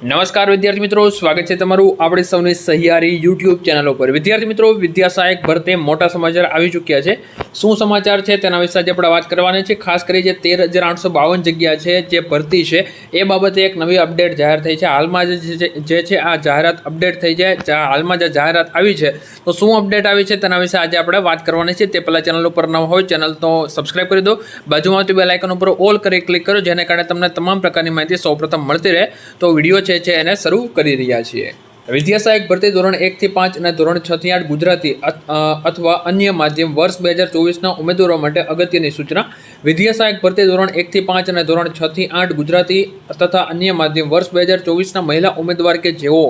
નમસ્કાર વિદ્યાર્થી મિત્રો, સ્વાગત છે તમારું આપણી સૌની સહિયારી યુટ્યુબ ચેનલ ઉપર। વિદ્યાર્થી મિત્રો, વિદ્યા સહાયક ભરતી મોટા સમાચાર આવી ચૂક્યા છે। શું સમાચાર છે તેના વિશે આજે આપણે વાત કરવાની છે। ખાસ કરી જે 13,852 જગ્યા છે જે ભરતી છે એ બાબતે એક નવી અપડેટ જાહેર થઈ છે। હાલમાં જે છે આ જાહેરાત અપડેટ થઈ છે, હાલમાં જે જાહેરાત આવી છે તો શું અપડેટ આવી છે તેના વિશે આજે આપણે વાત કરવાની છે। તે પહેલાં ચેનલ ઉપર ન હોય ચેનલ તો સબસ્ક્રાઈબ કરી દો, બાજુમાં આવતી બેલ આઇકન ઉપર ઓલ કરી ક્લિક કરો, જેને કારણે તમને તમામ પ્રકારની માહિતી સૌપ્રથમ મળતી રહે। તો વિડીયો છે એને શરૂ કરી રહ્યા છીએ। વિદ્યા સહાયક ભરતી ધોરણ 1 થી 5 અને ધોરણ 6 થી 8 ગુજરાતી અથવા અન્ય માધ્યમ વર્ષ 2024ના ઉમેદવારો માટે અગત્યની સૂચના। વિદ્યા સહાયક ભરતી ધોરણ 1 થી 5 અને ધોરણ 6 થી 8 ગુજરાતી તથા અન્ય માધ્યમ વર્ષ 2024ના મહિલા ઉમેદવાર કે જેઓ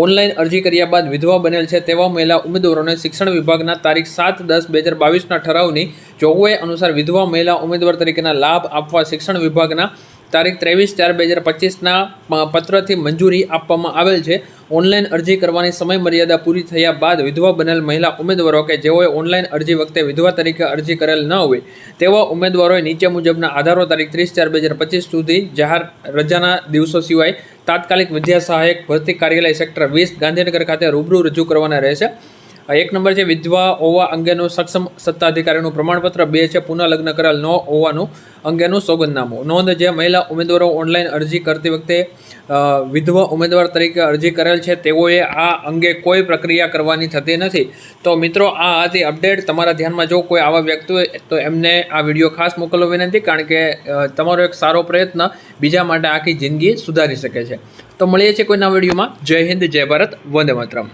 ઓનલાઈન અરજી કર્યા બાદ વિધવા બનેલ છે તેવા મહિલા ઉમેદવારોને શિક્ષણ વિભાગના તારીખ 7/10/2022ના ઠરાવની જોગવાઈ અનુસાર વિધવા મહિલા ઉમેદવાર તરીકેના લાભ આપવા શિક્ષણ વિભાગના તારીખ 23/4/2025ના પત્રથી મંજૂરી આપવામાં આવેલ છે। ઓનલાઈન અરજી કરવાની સમય મર્યાદા પૂરી થયા બાદ વિધવા બનેલ મહિલા ઉમેદવારો કે જેઓએ ઓનલાઈન અરજી વખતે વિધવા તરીકે અરજી કરેલ ન હોય તેવા ઉમેદવારોએ નીચે મુજબના આધારો તારીખ 30/4/2025 સુધી જાહેર રજાના દિવસો સિવાય તાત્કાલિક વિદ્યા સહાયક ભરતી કાર્યાલય સેક્ટર 20 ગાંધીનગર ખાતે રૂબરૂ રજૂ કરવાના રહેશે। 1 નંબર છે વિધવા હોવા અંગેનું સક્ષમ સત્તાધિકારીનું પ્રમાણપત્ર। 2 છે પુનઃ લગ્ન કરેલ ન હોવાનું અંગેનું સોગંદનામું। નોંધ, જે મહિલા ઉમેદવારો ઓનલાઈન અરજી કરતી વખતે વિધવા ઉમેદવાર તરીકે અરજી કરેલ છે તેઓએ આ અંગે કોઈ પ્રક્રિયા કરવાની થતી નથી। તો મિત્રો, આ હતી અપડેટ। તમારા ધ્યાનમાં જો કોઈ આવા વ્યક્તિ હોય તો એમને આ વિડીયો ખાસ મોકલવો વિનંતી, કારણ કે તમારો એક સારો પ્રયત્ન બીજા માટે આખી જિંદગી સુધારી શકે છે। તો મળીએ છીએ કોઈ નવા વિડીયોમાં। જય હિન્દ, જય ભારત, વંદે માતરમ।